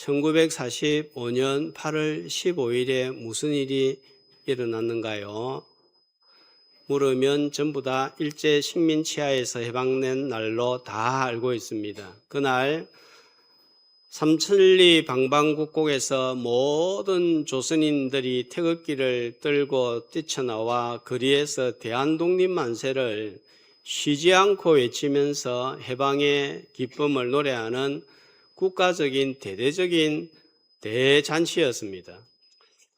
1945년 8월 15일에 무슨 일이 일어났는가요? 물으면 전부 다 일제 식민 치하에서 해방된 날로 다 알고 있습니다. 그날 삼천리 방방곡곡에서 모든 조선인들이 태극기를 들고 뛰쳐나와 거리에서 대한독립 만세를 쉬지 않고 외치면서 해방의 기쁨을 노래하는 국가적인 대대적인 대잔치였습니다.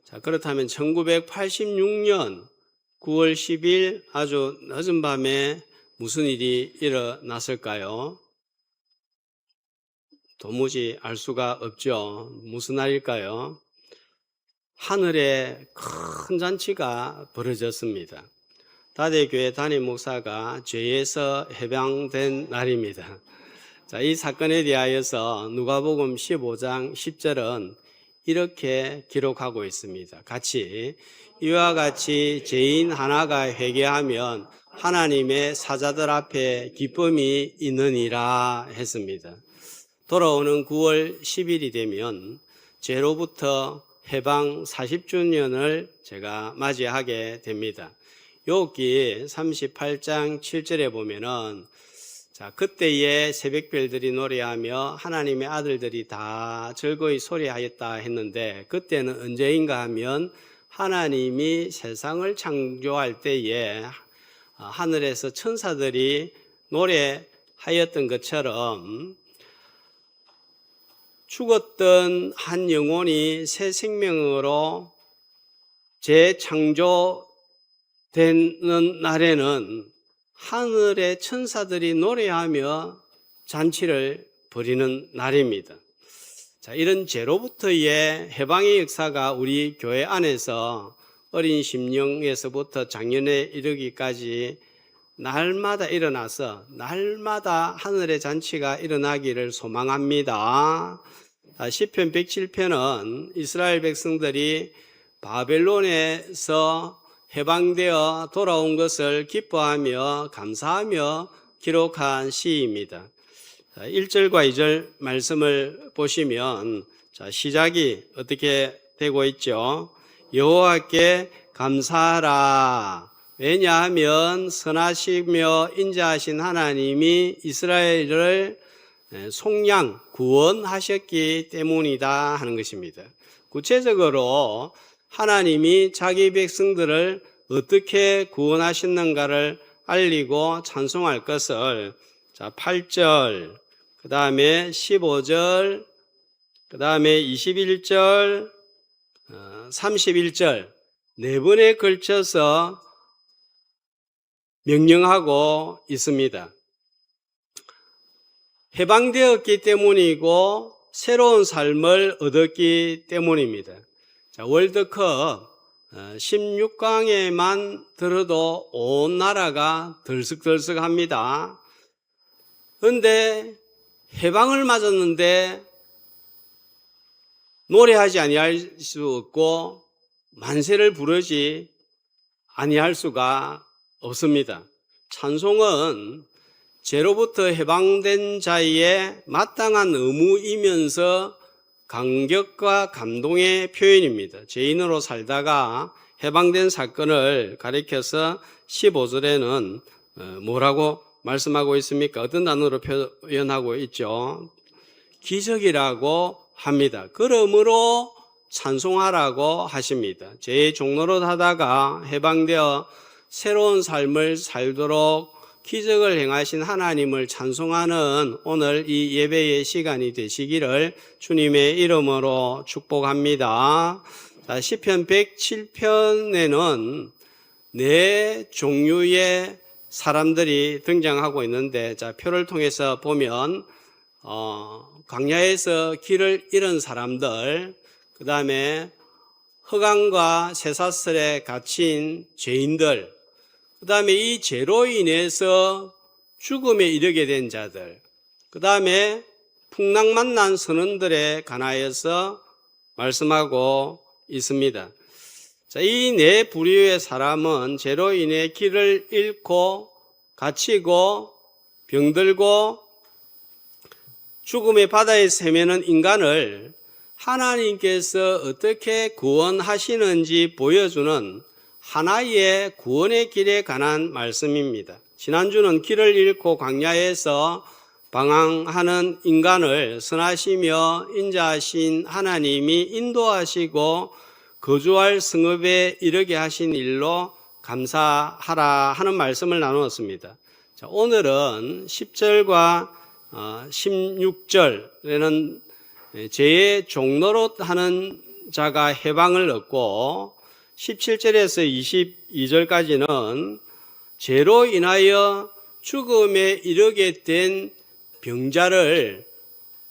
자, 그렇다면 1986년 9월 10일 아주 늦은 밤에 무슨 일이 일어났을까요? 도무지 알 수가 없죠. 무슨 날일까요? 하늘에 큰 잔치가 벌어졌습니다. 다대교회 담임 목사가 죄에서 해방된 날입니다. 자, 이 사건에 대하여서 누가복음 15장 10절은 이렇게 기록하고 있습니다. 같이 이와 같이 죄인 하나가 회개하면 하나님의 사자들 앞에 기쁨이 있느니라 했습니다. 돌아오는 9월 10일이 되면 죄로부터 해방 40주년을 제가 맞이하게 됩니다. 욥기 38장 7절에 보면은 자, 그때의 새벽별들이 노래하며 하나님의 아들들이 다 즐거이 소리하였다 했는데 그때는 언제인가 하면 하나님이 세상을 창조할 때에 하늘에서 천사들이 노래하였던 것처럼 죽었던 한 영혼이 새 생명으로 재창조되는 날에는 하늘의 천사들이 노래하며 잔치를 벌이는 날입니다. 자, 이런 죄로부터의 해방의 역사가 우리 교회 안에서 어린 심령에서부터 작년에 이르기까지 날마다 일어나서 날마다 하늘의 잔치가 일어나기를 소망합니다. 시편 107편은 이스라엘 백성들이 바벨론에서 해방되어 돌아온 것을 기뻐하며 감사하며 기록한 시입니다. 1절과 2절 말씀을 보시면 시작이 어떻게 되고 있죠? 여호와께 감사하라. 왜냐하면 선하시며 인자하신 하나님이 이스라엘을 속량 구원하셨기 때문이다 하는 것입니다. 구체적으로 하나님이 자기 백성들을 어떻게 구원하셨는가를 알리고 찬송할 것을 8절, 그 다음에 15절, 그 다음에 21절, 31절 네 번에 걸쳐서 명령하고 있습니다. 해방되었기 때문이고 새로운 삶을 얻었기 때문입니다. 자, 월드컵 16강에만 들어도 온 나라가 들썩들썩합니다. 그런데 해방을 맞았는데 노래하지 아니할 수 없고 만세를 부르지 아니할 수가 없습니다. 찬송은 죄로부터 해방된 자의 마땅한 의무이면서 감격과 감동의 표현입니다. 죄인으로 살다가 해방된 사건을 가리켜서 15절에는 뭐라고 말씀하고 있습니까? 어떤 단어로 표현하고 있죠? 기적이라고 합니다. 그러므로 찬송하라고 하십니다. 죄의 종노릇 하다가 해방되어 새로운 삶을 살도록 기적을 행하신 하나님을 찬송하는 오늘 이 예배의 시간이 되시기를 주님의 이름으로 축복합니다. 자, 시편 107편에는 네 종류의 사람들이 등장하고 있는데, 자, 표를 통해서 보면 광야에서 길을 잃은 사람들, 그 다음에 흑암과 쇠사슬에 갇힌 죄인들, 그 다음에 이 죄로 인해서 죽음에 이르게 된 자들, 그 다음에 풍랑 만난 선원들에 관하여서 말씀하고 있습니다. 자, 이 네 부류의 사람은 죄로 인해 길을 잃고 갇히고 병들고 죽음의 바다에 세매는 인간을 하나님께서 어떻게 구원하시는지 보여주는 하나의 구원의 길에 관한 말씀입니다. 지난주는 길을 잃고 광야에서 방황하는 인간을 선하시며 인자하신 하나님이 인도하시고 거주할 성읍에 이르게 하신 일로 감사하라 하는 말씀을 나누었습니다. 자, 오늘은 10절과 16절에는 죄의 종로로 하는 자가 해방을 얻고 17절에서 22절까지는 죄로 인하여 죽음에 이르게 된 병자를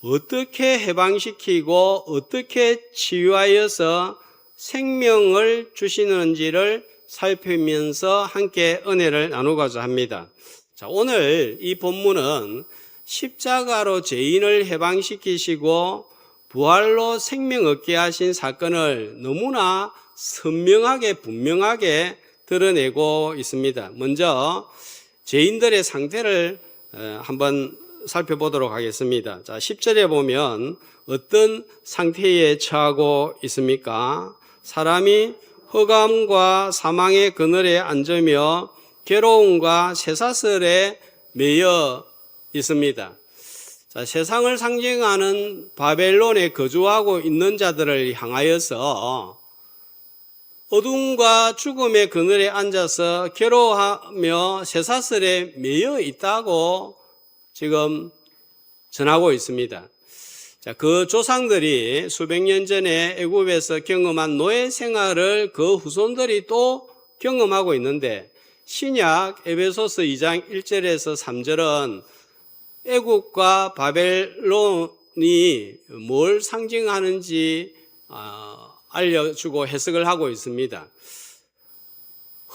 어떻게 해방시키고 어떻게 치유하여서 생명을 주시는지를 살피면서 함께 은혜를 나누고자 합니다. 자, 오늘 이 본문은 십자가로 죄인을 해방시키시고 부활로 생명 얻게 하신 사건을 너무나 선명하게 분명하게 드러내고 있습니다. 먼저 죄인들의 상태를 한번 살펴보도록 하겠습니다. 자, 10절에 보면 어떤 상태에 처하고 있습니까? 사람이 흑암과 사망의 그늘에 앉으며 괴로움과 쇠사슬에 매여 있습니다. 자, 세상을 상징하는 바벨론에 거주하고 있는 자들을 향하여서 어둠과 죽음의 그늘에 앉아서 괴로워하며 쇠사슬에 매여 있다고 지금 전하고 있습니다. 자, 그 조상들이 수백 년 전에 애굽에서 경험한 노예 생활을 그 후손들이 또 경험하고 있는데 신약 에베소서 2장 1절에서 3절은 애굽과 바벨론이 뭘 상징하는지 알려주고 해석을 하고 있습니다.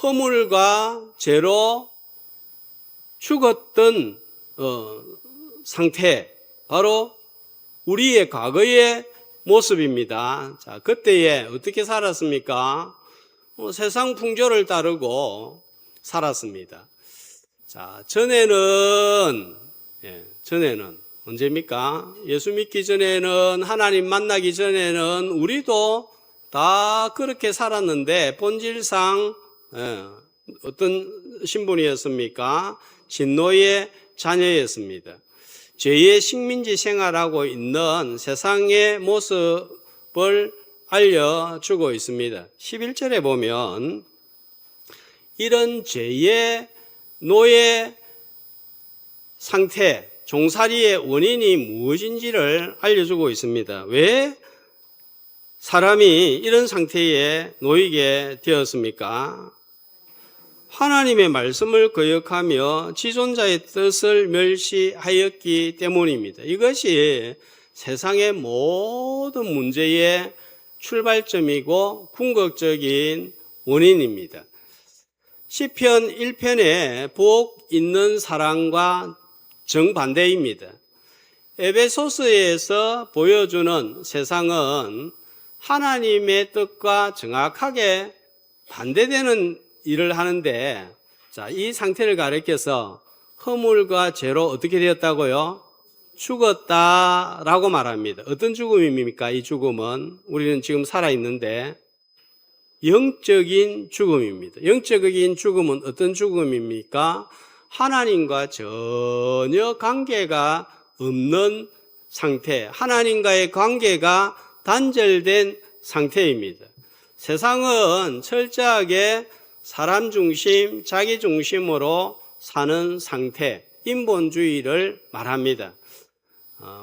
허물과 죄로 죽었던 상태, 바로 우리의 과거의 모습입니다. 자, 그때에 어떻게 살았습니까? 세상 풍조를 따르고 살았습니다. 자, 전에는 언제입니까? 예수 믿기 전에는, 하나님 만나기 전에는 우리도 다 그렇게 살았는데 본질상 어떤 신분이었습니까? 진노의 자녀였습니다. 죄의 식민지 생활하고 있는 세상의 모습을 알려주고 있습니다. 11절에 보면 이런 죄의 노예 상태, 종살이의 원인이 무엇인지를 알려주고 있습니다. 왜 사람이 이런 상태에 놓이게 되었습니까? 하나님의 말씀을 거역하며 지존자의 뜻을 멸시하였기 때문입니다. 이것이 세상의 모든 문제의 출발점이고 궁극적인 원인입니다. 시편 1편의 복 있는 사랑과 정반대입니다. 에베소서에서 보여주는 세상은 하나님의 뜻과 정확하게 반대되는 일을 하는데, 자, 이 상태를 가리켜서 허물과 죄로 어떻게 되었다고요? 죽었다라고 말합니다. 어떤 죽음입니까? 이 죽음은 우리는 지금 살아있는데 영적인 죽음입니다. 영적인 죽음은 어떤 죽음입니까? 하나님과 전혀 관계가 없는 상태, 하나님과의 관계가 단절된 상태입니다. 세상은 철저하게 사람 중심, 자기 중심으로 사는 상태, 인본주의를 말합니다.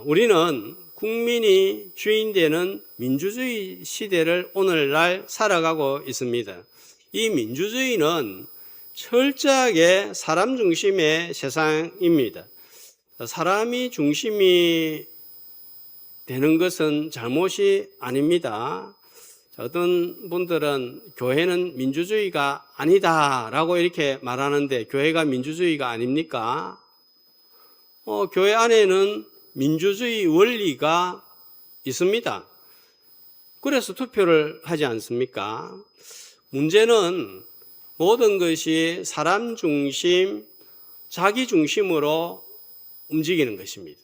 우리는 국민이 주인 되는 민주주의 시대를 오늘날 살아가고 있습니다. 이 민주주의는 철저하게 사람 중심의 세상입니다. 사람이 중심이 되는 것은 잘못이 아닙니다. 어떤 분들은 교회는 민주주의가 아니다라고 이렇게 말하는데 교회가 민주주의가 아닙니까? 교회 안에는 민주주의 원리가 있습니다. 그래서 투표를 하지 않습니까? 문제는 모든 것이 사람 중심, 자기 중심으로 움직이는 것입니다.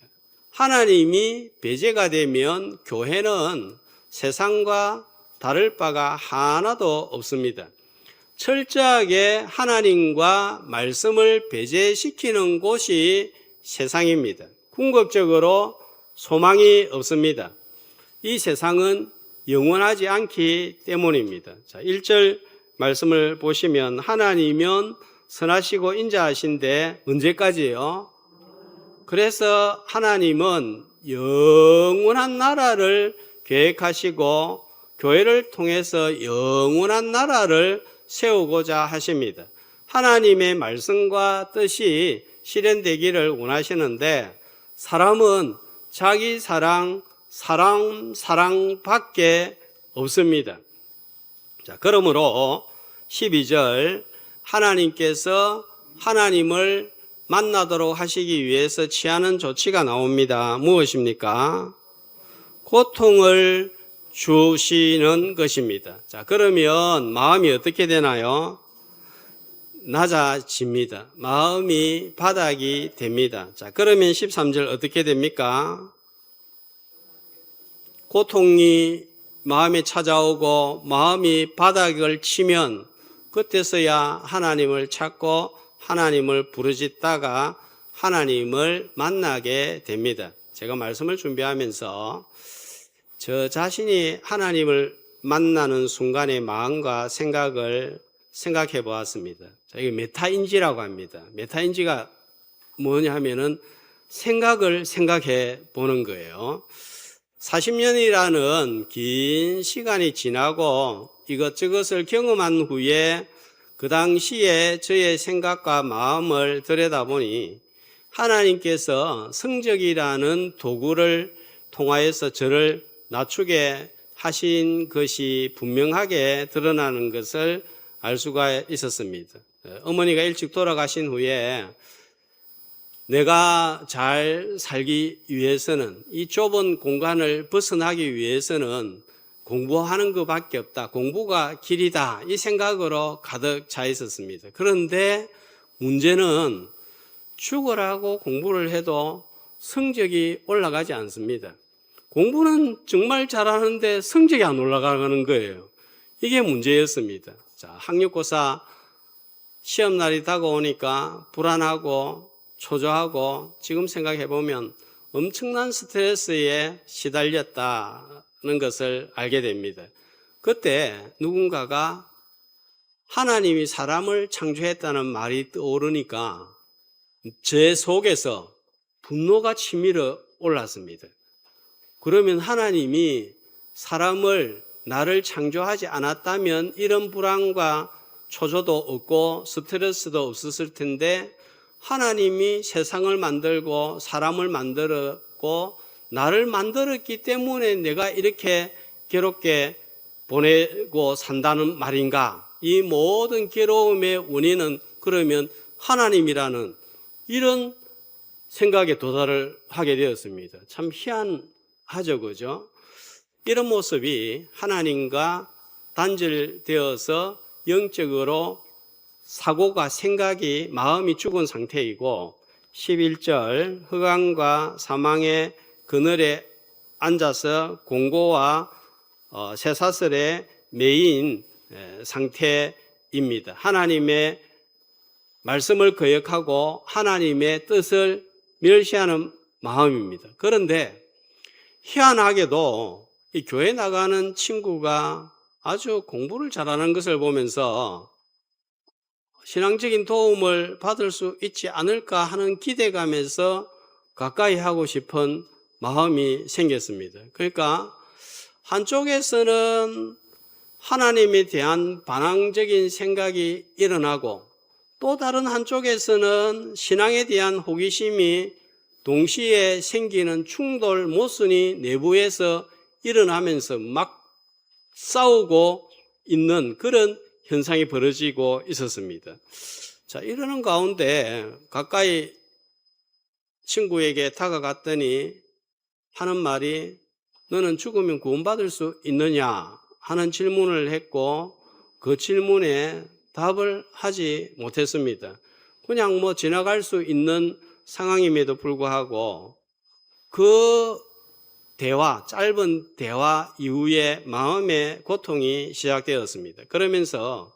하나님이 배제가 되면 교회는 세상과 다를 바가 하나도 없습니다. 철저하게 하나님과 말씀을 배제시키는 곳이 세상입니다. 궁극적으로 소망이 없습니다. 이 세상은 영원하지 않기 때문입니다. 자, 1절 말씀을 보시면 하나님은 선하시고 인자하신데 언제까지요? 그래서 하나님은 영원한 나라를 계획하시고 교회를 통해서 영원한 나라를 세우고자 하십니다. 하나님의 말씀과 뜻이 실현되기를 원하시는데 사람은 자기 사랑밖에 없습니다. 자, 그러므로 12절 하나님께서 하나님을 만나도록 하시기 위해서 취하는 조치가 나옵니다. 무엇입니까? 고통을 주시는 것입니다. 자, 그러면 마음이 어떻게 되나요? 낮아집니다. 마음이 바닥이 됩니다. 자, 그러면 13절 어떻게 됩니까? 고통이 마음에 찾아오고 마음이 바닥을 치면 그때서야 하나님을 찾고 하나님을 부르짖다가 하나님을 만나게 됩니다. 제가 말씀을 준비하면서 저 자신이 하나님을 만나는 순간의 마음과 생각을 생각해 보았습니다. 이게 메타인지라고 합니다. 메타인지가 뭐냐 하면은 생각을 생각해 보는 거예요. 40년이라는 긴 시간이 지나고 이것저것을 경험한 후에 그 당시에 저의 생각과 마음을 들여다보니 하나님께서 성적이라는 도구를 통하여서 저를 낮추게 하신 것이 분명하게 드러나는 것을 알 수가 있었습니다. 어머니가 일찍 돌아가신 후에 내가 잘 살기 위해서는 이 좁은 공간을 벗어나기 위해서는 공부하는 것밖에 없다. 공부가 길이다. 이 생각으로 가득 차 있었습니다. 그런데 문제는 죽으라고 공부를 해도 성적이 올라가지 않습니다. 공부는 정말 잘하는데 성적이 안 올라가는 거예요. 이게 문제였습니다. 자, 학력고사 시험날이 다가오니까 불안하고 초조하고 지금 생각해 보면 엄청난 스트레스에 시달렸다는 것을 알게 됩니다. 그때 누군가가 하나님이 사람을 창조했다는 말이 떠오르니까 제 속에서 분노가 치밀어 올랐습니다. 그러면 하나님이 사람을 나를 창조하지 않았다면 이런 불안과 초조도 없고 스트레스도 없었을 텐데 하나님이 세상을 만들고 사람을 만들었고 나를 만들었기 때문에 내가 이렇게 괴롭게 보내고 산다는 말인가? 이 모든 괴로움의 원인은 그러면 하나님이라는 이런 생각에 도달을 하게 되었습니다. 참 희한하죠, 그죠? 이런 모습이 하나님과 단절되어서 영적으로 사고가 생각이 마음이 죽은 상태이고 11절 흑암과 사망의 그늘에 앉아서 공고와 쇠사슬에 매인 상태입니다. 하나님의 말씀을 거역하고 하나님의 뜻을 멸시하는 마음입니다. 그런데 희한하게도 이 교회 나가는 친구가 아주 공부를 잘하는 것을 보면서 신앙적인 도움을 받을 수 있지 않을까 하는 기대감에서 가까이 하고 싶은 마음이 생겼습니다. 그러니까 한쪽에서는 하나님에 대한 반항적인 생각이 일어나고 또 다른 한쪽에서는 신앙에 대한 호기심이 동시에 생기는 충돌 모순이 내부에서 일어나면서 막 싸우고 있는 그런 현상이 벌어지고 있었습니다. 자, 이러는 가운데 가까이 친구에게 다가갔더니 하는 말이 너는 죽으면 구원받을 수 있느냐 하는 질문을 했고 그 질문에 답을 하지 못했습니다. 그냥 지나갈 수 있는 상황임에도 불구하고 그 짧은 대화 이후에 마음의 고통이 시작되었습니다. 그러면서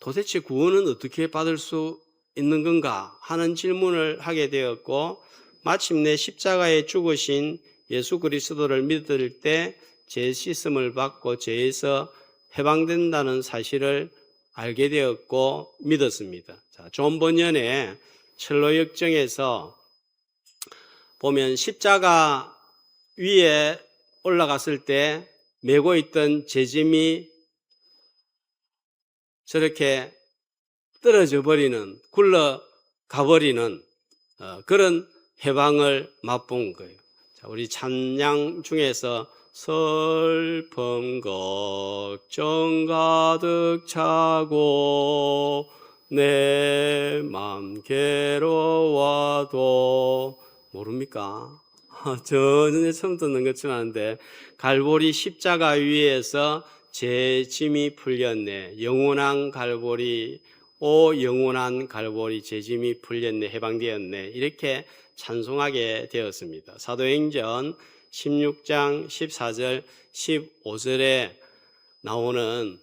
도대체 구원은 어떻게 받을 수 있는 건가 하는 질문을 하게 되었고, 마침내 십자가에 죽으신 예수 그리스도를 믿을 때 죄 씻음을 받고 죄에서 해방된다는 사실을 알게 되었고 믿었습니다. 자, 존 번연의 첼로 역정에서 보면 십자가 위에 올라갔을 때 메고 있던 재짐이 저렇게 떨어져 버리는, 굴러가 버리는 그런 해방을 맛본 거예요. 자, 우리 찬양 중에서 슬픔 걱정 가득 차고 내 맘 괴로워도 모릅니까? 전혀 처음 듣는 것처럼 하는데, 갈보리 십자가 위에서 제 짐이 풀렸네, 영원한 갈보리, 오 영원한 갈보리 제 짐이 풀렸네, 해방되었네, 이렇게 찬송하게 되었습니다. 사도행전 16장 14절 15절에 나오는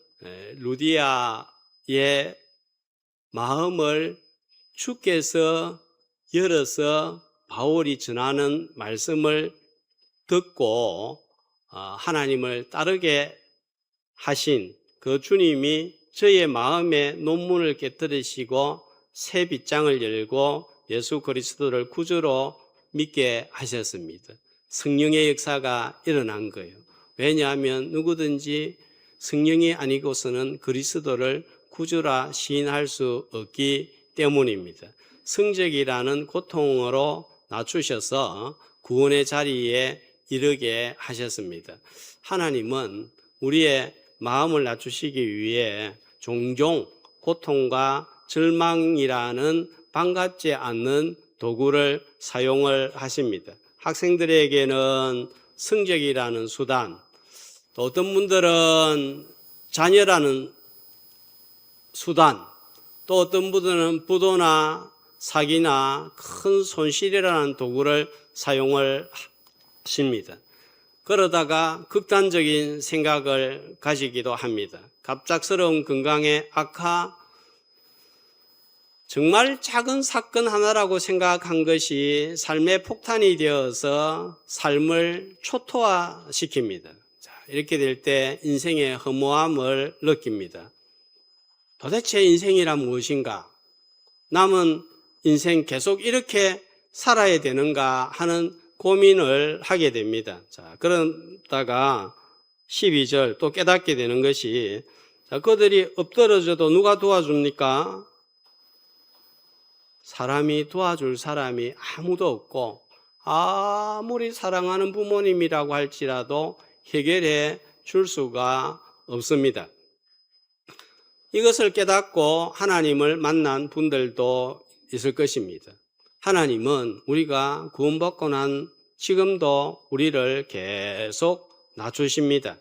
루디아의 마음을 주께서 열어서 바울이 전하는 말씀을 듣고 하나님을 따르게 하신 그 주님이 저의 마음에 논문을 깨뜨리시고 새 빗장을 열고 예수 그리스도를 구주로 믿게 하셨습니다. 성령의 역사가 일어난 거예요. 왜냐하면 누구든지 성령이 아니고서는 그리스도를 구주라 시인할 수 없기 때문입니다. 성적이라는 고통으로 낮추셔서 구원의 자리에 이르게 하셨습니다. 하나님은 우리의 마음을 낮추시기 위해 종종 고통과 절망이라는 반갑지 않는 도구를 사용을 하십니다. 학생들에게는 성적이라는 수단, 또 어떤 분들은 자녀라는 수단, 또 어떤 분들은 부도나 사기나 큰 손실이라는 도구를 사용을 하십니다. 그러다가 극단적인 생각을 가지기도 합니다. 갑작스러운 건강의 악화, 정말 작은 사건 하나라고 생각한 것이 삶의 폭탄이 되어서 삶을 초토화시킵니다. 자, 이렇게 될 때 인생의 허무함을 느낍니다. 도대체 인생이란 무엇인가? 남은 인생 계속 이렇게 살아야 되는가 하는 고민을 하게 됩니다. 자, 그러다가 12절 또 깨닫게 되는 것이, 자, 그들이 엎드러져도 누가 도와줍니까? 사람이 도와줄 사람이 아무도 없고, 아무리 사랑하는 부모님이라고 할지라도 해결해 줄 수가 없습니다. 이것을 깨닫고 하나님을 만난 분들도 있을 것입니다. 하나님은 우리가 구원받고 난 지금도 우리를 계속 낮추십니다.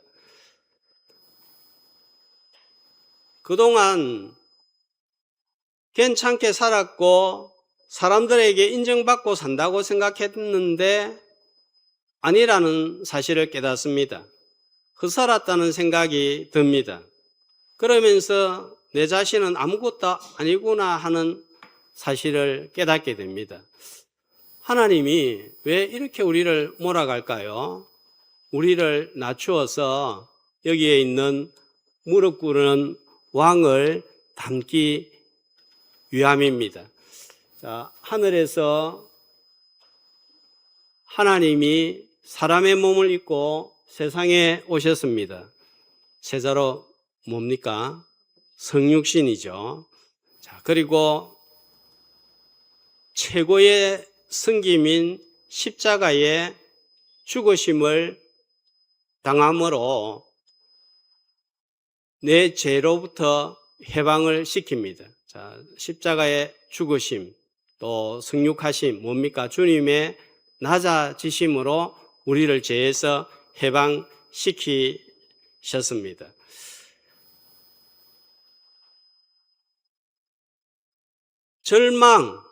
그동안 괜찮게 살았고 사람들에게 인정받고 산다고 생각했는데 아니라는 사실을 깨닫습니다. 헛살았다는 생각이 듭니다. 그러면서 내 자신은 아무것도 아니구나 하는 사실을 깨닫게 됩니다. 하나님이 왜 이렇게 우리를 몰아갈까요? 우리를 낮추어서 여기에 있는 무릎 꿇는 왕을 담기 위함입니다. 자, 하늘에서 하나님이 사람의 몸을 입고 세상에 오셨습니다. 세자로 뭡니까? 성육신이죠. 자, 그리고 최고의 승김인 십자가의 죽으심을 당함으로 내 죄로부터 해방을 시킵니다. 자, 십자가의 죽으심, 또 승육하심, 뭡니까? 주님의 낮아지심으로 우리를 죄에서 해방시키셨습니다. 절망,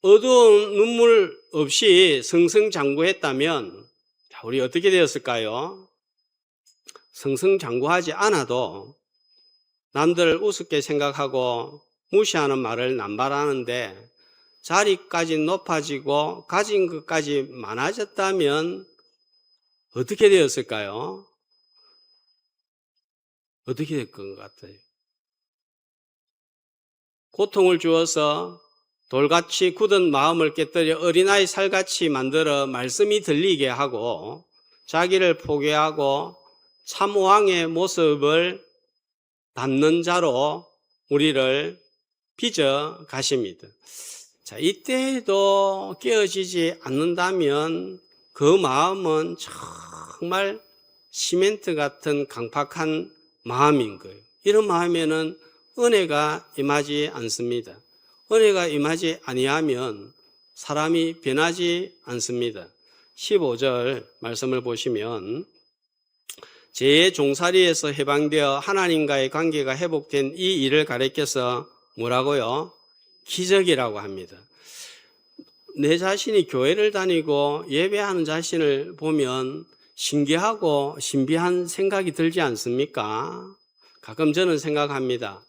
어두운 눈물 없이 승승장구했다면 우리 어떻게 되었을까요? 승승장구하지 않아도 남들 우습게 생각하고 무시하는 말을 남발하는데 자리까지 높아지고 가진 것까지 많아졌다면 어떻게 되었을까요? 어떻게 될 것 같아요? 고통을 주어서 돌같이 굳은 마음을 깨뜨려 어린아이 살같이 만들어 말씀이 들리게 하고 자기를 포기하고 참왕의 모습을 담는 자로 우리를 빚어 가십니다. 자, 이때에도 깨어지지 않는다면 그 마음은 정말 시멘트 같은 강팍한 마음인 거예요. 이런 마음에는 은혜가 임하지 않습니다. 은혜가 임하지 아니하면 사람이 변하지 않습니다. 15절 말씀을 보시면 죄의 종살이에서 해방되어 하나님과의 관계가 회복된 이 일을 가리켜서 뭐라고요? 기적이라고 합니다. 내 자신이 교회를 다니고 예배하는 자신을 보면 신기하고 신비한 생각이 들지 않습니까? 가끔 저는 생각합니다.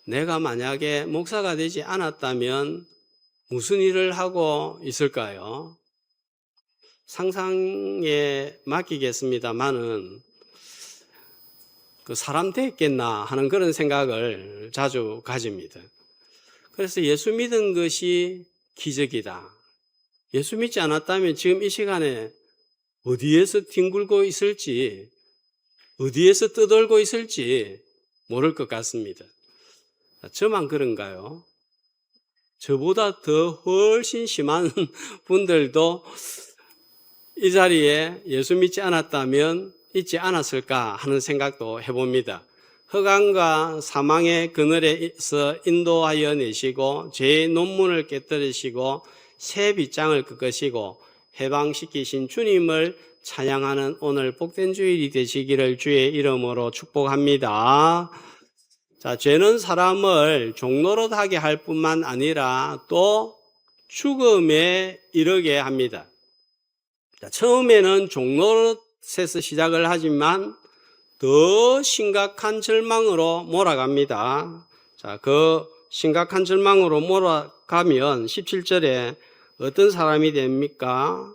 내가 만약에 목사가 되지 않았다면 무슨 일을 하고 있을까요? 상상에 맡기겠습니다만은 그 사람 됐겠나 하는 그런 생각을 자주 가집니다. 그래서 예수 믿은 것이 기적이다. 예수 믿지 않았다면 지금 이 시간에 어디에서 뒹굴고 있을지, 어디에서 떠돌고 있을지 모를 것 같습니다. 저만 그런가요? 저보다 더 훨씬 심한 분들도 이 자리에 예수 믿지 않았다면 있지 않았을까 하는 생각도 해봅니다. 흑암과 사망의 그늘에서 인도하여 내시고 죄의 논문을 깨뜨리시고 새 빗장을 꺾으시고 해방시키신 주님을 찬양하는 오늘 복된 주일이 되시기를 주의 이름으로 축복합니다. 자, 죄는 사람을 종노릇하게 할 뿐만 아니라 또 죽음에 이르게 합니다. 자, 처음에는 종노릇에서 시작을 하지만 더 심각한 절망으로 몰아갑니다. 자, 그 심각한 절망으로 몰아가면 17절에 어떤 사람이 됩니까?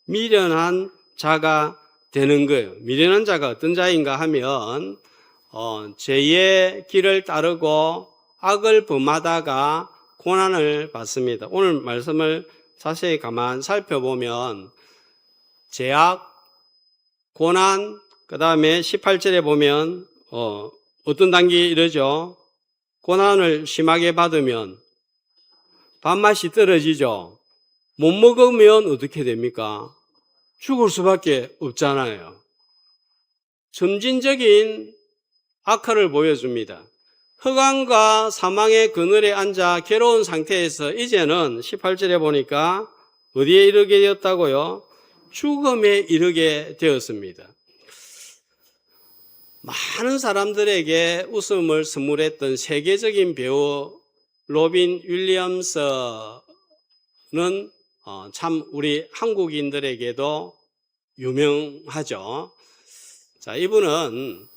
미련한 자가 되는 거예요. 미련한 자가 어떤 자인가 하면 죄의 길을 따르고 악을 범하다가 고난을 받습니다. 오늘 말씀을 자세히 가만 살펴보면 죄악, 고난, 그 다음에 18절에 보면 어떤 단계에 이르죠? 고난을 심하게 받으면 밥맛이 떨어지죠. 못 먹으면 어떻게 됩니까? 죽을 수밖에 없잖아요. 점진적인 악화를 보여줍니다. 흑암과 사망의 그늘에 앉아 괴로운 상태에서 이제는 18절에 보니까 어디에 이르게 되었다고요? 죽음에 이르게 되었습니다. 많은 사람들에게 웃음을 선물했던 세계적인 배우 로빈 윌리엄스는 참 우리 한국인들에게도 유명하죠. 자, 이분은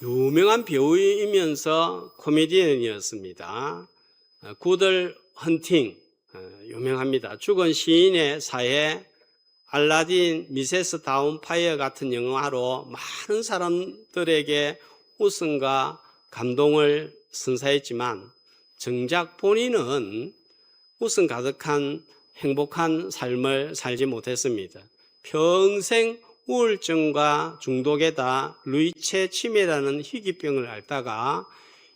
유명한 배우이면서 코미디언이었습니다. 구들 헌팅 유명합니다. 죽은 시인의 사회, 알라딘, 미세스 다운파이어 같은 영화로 많은 사람들에게 웃음과 감동을 선사했지만 정작 본인은 웃음 가득한 행복한 삶을 살지 못했습니다. 평생 우울증과 중독에다 루이체 치매라는 희귀병을 앓다가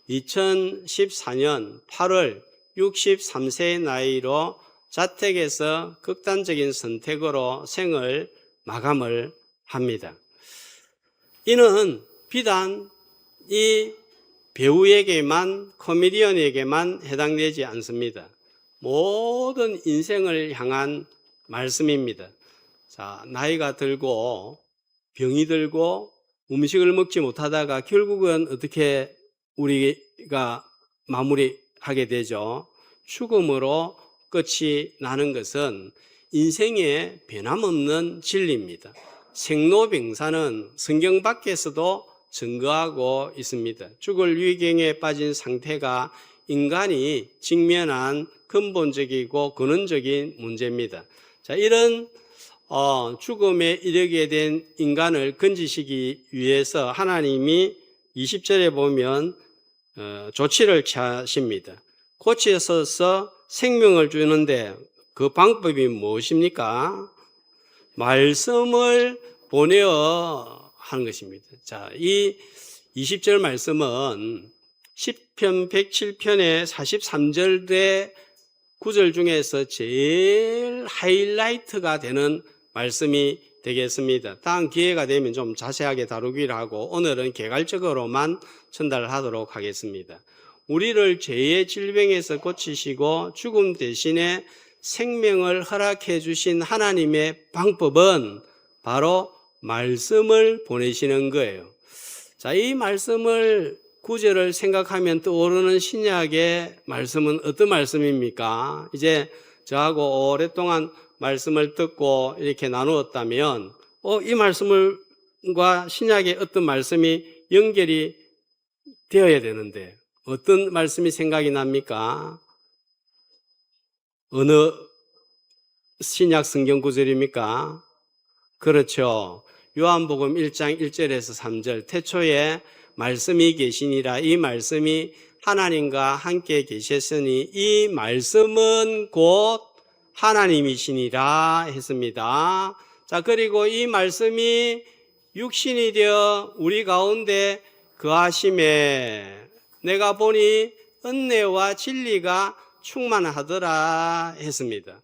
2014년 8월 63세의 나이로 자택에서 극단적인 선택으로 생을 마감을 합니다. 이는 비단 이 배우에게만, 코미디언에게만 해당되지 않습니다. 모든 인생을 향한 말씀입니다. 자, 나이가 들고 병이 들고 음식을 먹지 못하다가 결국은 어떻게 우리가 마무리하게 되죠? 죽음으로 끝이 나는 것은 인생의 변함없는 진리입니다. 생로병사는 성경 밖에서도 증거하고 있습니다. 죽을 위경에 빠진 상태가 인간이 직면한 근본적이고 근원적인 문제입니다. 자, 이런 죽음에 이르게 된 인간을 건지시기 위해서 하나님이 20절에 보면 조치를 취하십니다. 고치셔서 생명을 주는데 그 방법이 무엇입니까? 말씀을 보내어 하는 것입니다. 자, 이 20절 말씀은 시편 107편의 43절대 9절 중에서 제일 하이라이트가 되는 말씀이 되겠습니다. 다음 기회가 되면 좀 자세하게 다루기로 하고 오늘은 개괄적으로만 전달하도록 하겠습니다. 우리를 죄의 질병에서 고치시고 죽음 대신에 생명을 허락해 주신 하나님의 방법은 바로 말씀을 보내시는 거예요. 자, 이 말씀을 구절을 생각하면 떠오르는 신약의 말씀은 어떤 말씀입니까? 이제 저하고 오랫동안 말씀을 듣고 이렇게 나누었다면 이 말씀과 신약의 어떤 말씀이 연결이 되어야 되는데 어떤 말씀이 생각이 납니까? 어느 신약 성경 구절입니까? 그렇죠. 요한복음 1장 1절에서 3절 태초에 말씀이 계시니라. 이 말씀이 하나님과 함께 계셨으니 이 말씀은 곧 하나님이시니라 했습니다. 자, 그리고 이 말씀이 육신이 되어 우리 가운데 거하심에 내가 보니 은혜와 진리가 충만하더라 했습니다.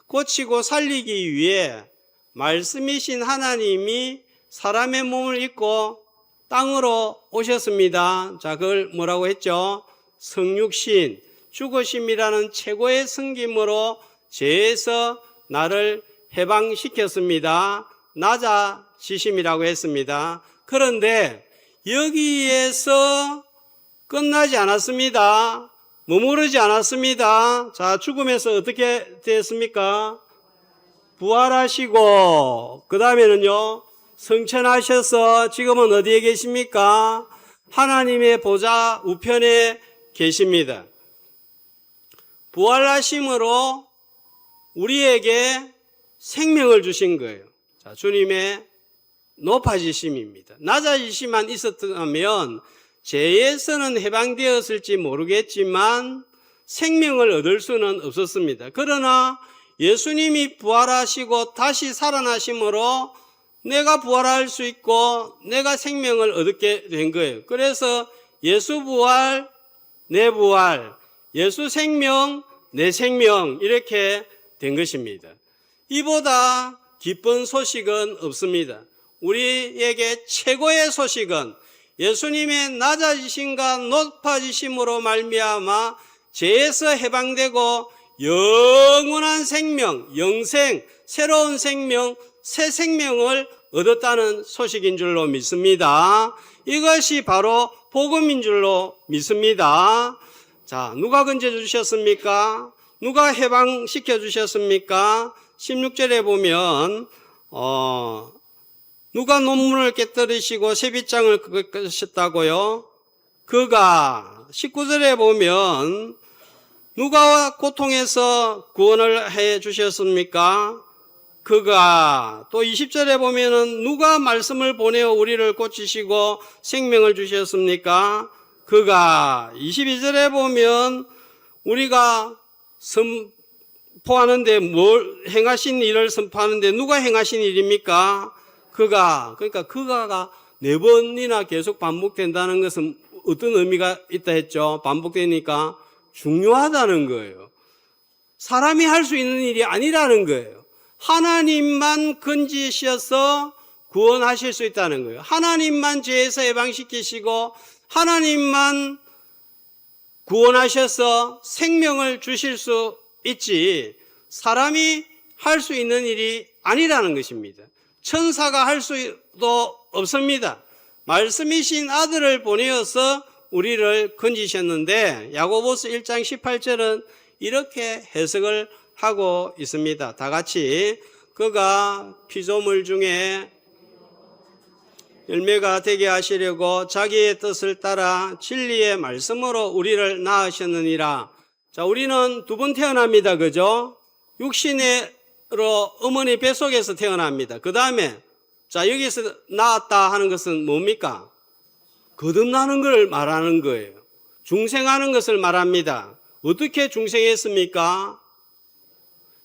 고치고 살리기 위해 말씀이신 하나님이 사람의 몸을 입고 땅으로 오셨습니다. 자, 그걸 뭐라고 했죠? 성육신, 죽으심이라는 최고의 섬김으로 죄에서 나를 해방시켰습니다. 낮아지심이라고 했습니다. 그런데 여기에서 끝나지 않았습니다. 머무르지 않았습니다. 자, 죽음에서 어떻게 됐습니까? 부활하시고 그 다음에는요 성천하셔서 지금은 어디에 계십니까? 하나님의 보좌 우편에 계십니다. 부활하심으로 우리에게 생명을 주신 거예요. 자, 주님의 높아지심입니다. 낮아지심만 있었다면 죄에서는 해방되었을지 모르겠지만 생명을 얻을 수는 없었습니다. 그러나 예수님이 부활하시고 다시 살아나심으로 내가 부활할 수 있고 내가 생명을 얻게 된 거예요. 그래서 예수 부활, 내 부활, 예수 생명, 내 생명 이렇게 된 것입니다. 이보다 기쁜 소식은 없습니다. 우리에게 최고의 소식은 예수님의 낮아지심과 높아지심으로 말미암아 죄에서 해방되고 영원한 생명, 영생, 새로운 생명, 새 생명을 얻었다는 소식인 줄로 믿습니다. 이것이 바로 복음인 줄로 믿습니다. 자, 누가 건져주셨습니까? 누가 해방시켜 주셨습니까? 16절에 보면 누가 논문을 깨뜨리시고 세빗장을 끄셨다고요? 그가 19절에 보면 누가 고통에서 구원을 해 주셨습니까? 그가 또 20절에 보면은 누가 말씀을 보내어 우리를 고치시고 생명을 주셨습니까? 그가 22절에 보면 우리가 선포하는데 뭘 행하신 일을 선포하는데 누가 행하신 일입니까? 그가. 그러니까 그가가 4번이나 계속 반복된다는 것은 어떤 의미가 있다 했죠? 반복되니까 중요하다는 거예요. 사람이 할 수 있는 일이 아니라는 거예요. 하나님만 건지셔서 구원하실 수 있다는 거예요. 하나님만 죄에서 해방시키시고 하나님만 구원하셔서 생명을 주실 수 있지 사람이 할 수 있는 일이 아니라는 것입니다. 천사가 할 수도 없습니다. 말씀이신 아들을 보내어서 우리를 건지셨는데 야고보서 1장 18절은 이렇게 해석을 하고 있습니다. 다 같이 그가 피조물 중에 열매가 되게 하시려고 자기의 뜻을 따라 진리의 말씀으로 우리를 낳으셨느니라. 자, 우리는 두 번 태어납니다. 그죠? 육신으로 어머니 뱃속에서 태어납니다. 그 다음에 자, 여기서 낳았다 하는 것은 뭡니까? 거듭나는 걸 말하는 거예요. 중생하는 것을 말합니다. 어떻게 중생했습니까?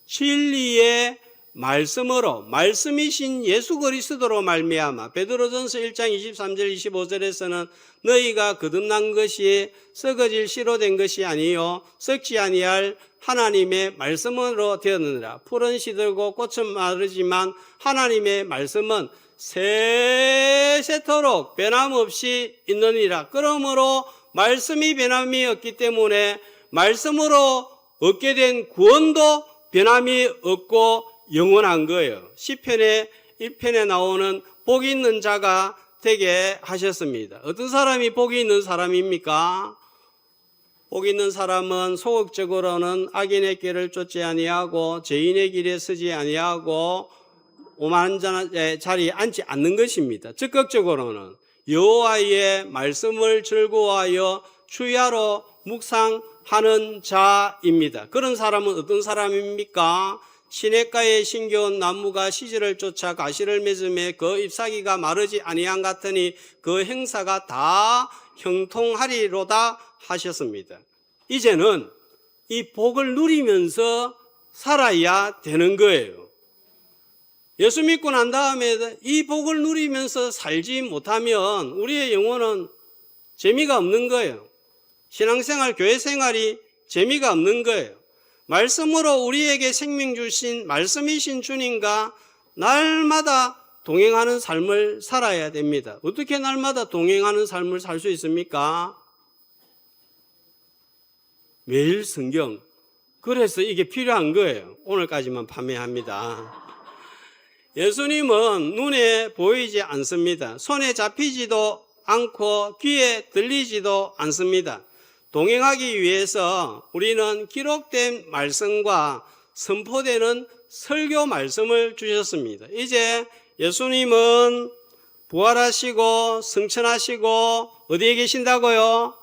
진리의 말씀으로, 말씀이신 예수 그리스도로 말미암아. 베드로전서 1장 23절 25절에서는 너희가 거듭난 것이 썩어질 씨로 된 것이 아니요 썩지 아니할 하나님의 말씀으로 되었느니라. 풀은 시들고 꽃은 마르지만 하나님의 말씀은 세세토록 변함없이 있느니라. 그러므로 말씀이 변함이 없기 때문에 말씀으로 얻게 된 구원도 변함이 없고 영원한 거예요. 시편의 1편에 나오는 복이 있는 자가 되게 하셨습니다. 어떤 사람이 복이 있는 사람입니까? 복이 있는 사람은 소극적으로는 악인의 길을 쫓지 아니하고 죄인의 길에 서지 아니하고 오만한 자리에 앉지 않는 것입니다. 적극적으로는 여호와의 말씀을 즐거워하여 주야로 묵상하는 자입니다. 그런 사람은 어떤 사람입니까? 시냇가에 심겨온 나무가 시절을 쫓아 가시를 맺음에 그 잎사귀가 마르지 아니한 같으니 그 행사가 다 형통하리로다 하셨습니다. 이제는 이 복을 누리면서 살아야 되는 거예요. 예수 믿고 난 다음에 이 복을 누리면서 살지 못하면 우리의 영혼은 재미가 없는 거예요. 신앙생활, 교회생활이 재미가 없는 거예요. 말씀으로 우리에게 생명 주신 말씀이신 주님과 날마다 동행하는 삶을 살아야 됩니다. 어떻게 날마다 동행하는 삶을 살 수 있습니까? 매일 성경. 그래서 이게 필요한 거예요. 오늘까지만 판매합니다. 예수님은 눈에 보이지 않습니다. 손에 잡히지도 않고 귀에 들리지도 않습니다. 동행하기 위해서 우리는 기록된 말씀과 선포되는 설교 말씀을 주셨습니다. 이제 예수님은 부활하시고 승천하시고 어디에 계신다고요?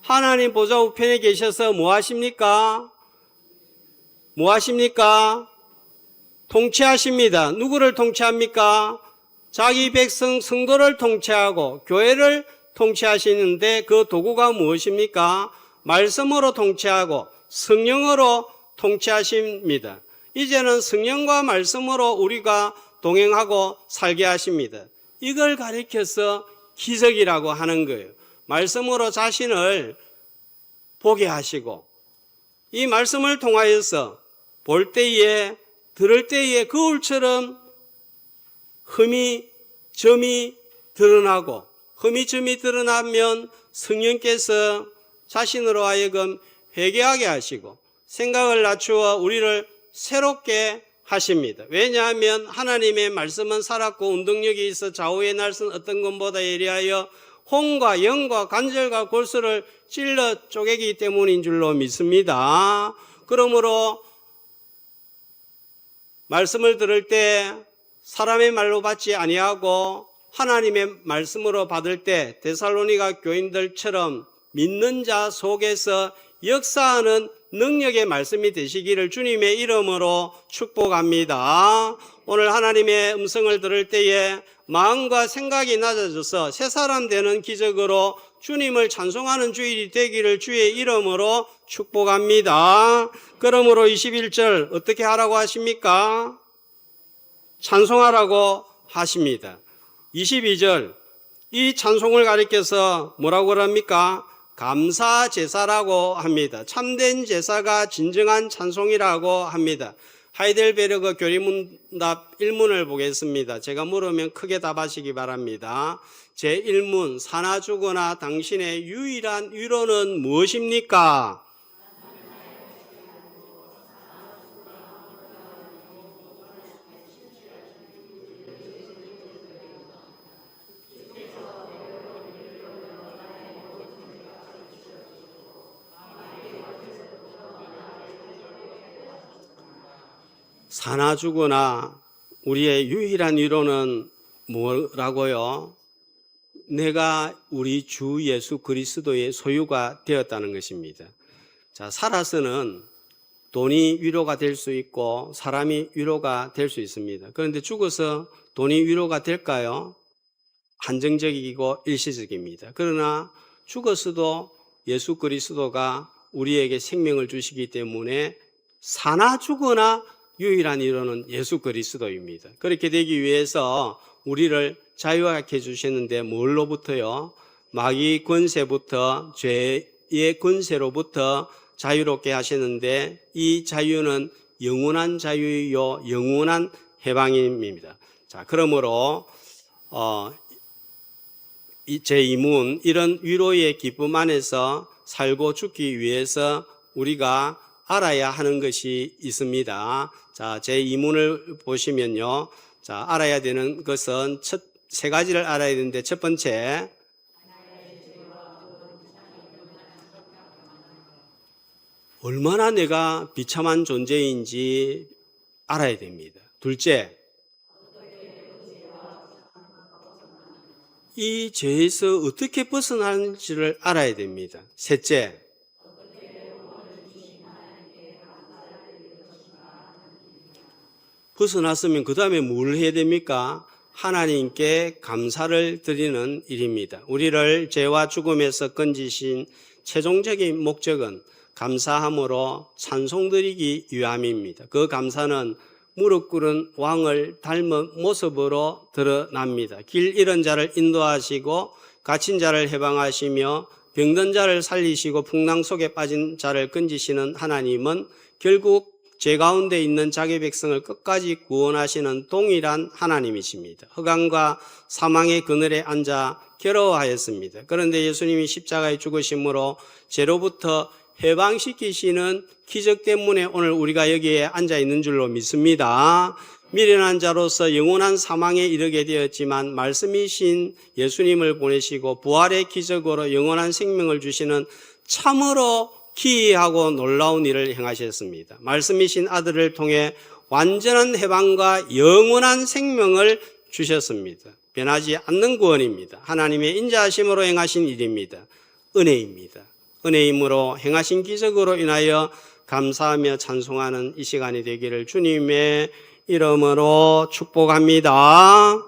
하나님 보좌 우편에 계셔서 뭐 하십니까? 뭐 하십니까? 통치하십니다. 누구를 통치합니까? 자기 백성 성도를 통치하고 교회를 통치하시는데 그 도구가 무엇입니까? 말씀으로 통치하고 성령으로 통치하십니다. 이제는 성령과 말씀으로 우리가 동행하고 살게 하십니다. 이걸 가리켜서 기적이라고 하는 거예요. 말씀으로 자신을 보게 하시고 이 말씀을 통하여서 볼 때에 들을 때에 거울처럼 흠이 점이 드러나고 흠이 점이 드러나면 성령께서 자신으로 하여금 회개하게 하시고 생각을 낮추어 우리를 새롭게 하십니다. 왜냐하면 하나님의 말씀은 살았고 운동력이 있어 좌우의 날선 어떤 것보다 예리하여 혼과 영과 관절과 골수를 찔러 쪼개기 때문인 줄로 믿습니다. 그러므로 말씀을 들을 때 사람의 말로 받지 아니하고 하나님의 말씀으로 받을 때 데살로니가 교인들처럼 믿는 자 속에서 역사하는 능력의 말씀이 되시기를 주님의 이름으로 축복합니다. 오늘 하나님의 음성을 들을 때에 마음과 생각이 낮아져서 새 사람 되는 기적으로 주님을 찬송하는 주일이 되기를 주의 이름으로 축복합니다. 그러므로 21절 어떻게 하라고 하십니까? 찬송하라고 하십니다. 22절 이 찬송을 가리켜서 뭐라고 합니까? 감사 제사라고 합니다. 참된 제사가 진정한 찬송이라고 합니다. 하이델베르그 교리문답 1문을 보겠습니다. 제가 물으면 크게 답하시기 바랍니다. 제1문 사나 죽으나 당신의 유일한 위로는 무엇입니까? 사나 죽으나 우리의 유일한 위로는 뭐라고요? 내가 우리 주 예수 그리스도의 소유가 되었다는 것입니다. 자, 살아서는 돈이 위로가 될 수 있고 사람이 위로가 될 수 있습니다. 그런데 죽어서 돈이 위로가 될까요? 한정적이고 일시적입니다. 그러나 죽었어도 예수 그리스도가 우리에게 생명을 주시기 때문에 사나 죽으나 유일한 위로는 예수 그리스도입니다. 그렇게 되기 위해서 우리를 자유하게 해주셨는데 뭘로부터요? 마귀 권세부터 죄의 권세로부터 자유롭게 하셨는데 이 자유는 영원한 자유요 영원한 해방입니다. 자, 그러므로 제 2문 이런 위로의 기쁨 안에서 살고 죽기 위해서 우리가 알아야 하는 것이 있습니다. 자, 제 2문을 보시면요. 자, 알아야 되는 것은 세 가지를 알아야 되는데 첫 번째, 얼마나 내가 비참한 존재인지 알아야 됩니다. 둘째, 이 죄에서 어떻게 벗어나는지를 알아야 됩니다. 셋째, 벗어났으면 그 다음에 뭘 해야 됩니까? 하나님께 감사를 드리는 일입니다. 우리를 죄와 죽음에서 건지신 최종적인 목적은 감사함으로 찬송드리기 위함입니다. 그 감사는 무릎 꿇은 왕을 닮은 모습으로 드러납니다. 길 잃은 자를 인도하시고 갇힌 자를 해방하시며 병든 자를 살리시고 풍랑 속에 빠진 자를 건지시는 하나님은 결국 죄 가운데 있는 자기 백성을 끝까지 구원하시는 동일한 하나님이십니다. 흑암과 사망의 그늘에 앉아 괴로워하였습니다. 그런데 예수님이 십자가에 죽으심으로 죄로부터 해방시키시는 기적 때문에 오늘 우리가 여기에 앉아 있는 줄로 믿습니다. 미련한 자로서 영원한 사망에 이르게 되었지만 말씀이신 예수님을 보내시고 부활의 기적으로 영원한 생명을 주시는 참으로 기이하고 놀라운 일을 행하셨습니다. 말씀이신 아들을 통해 완전한 해방과 영원한 생명을 주셨습니다. 변하지 않는 구원입니다. 하나님의 인자하심으로 행하신 일입니다. 은혜입니다. 은혜임으로 행하신 기적으로 인하여 감사하며 찬송하는 이 시간이 되기를 주님의 이름으로 축복합니다.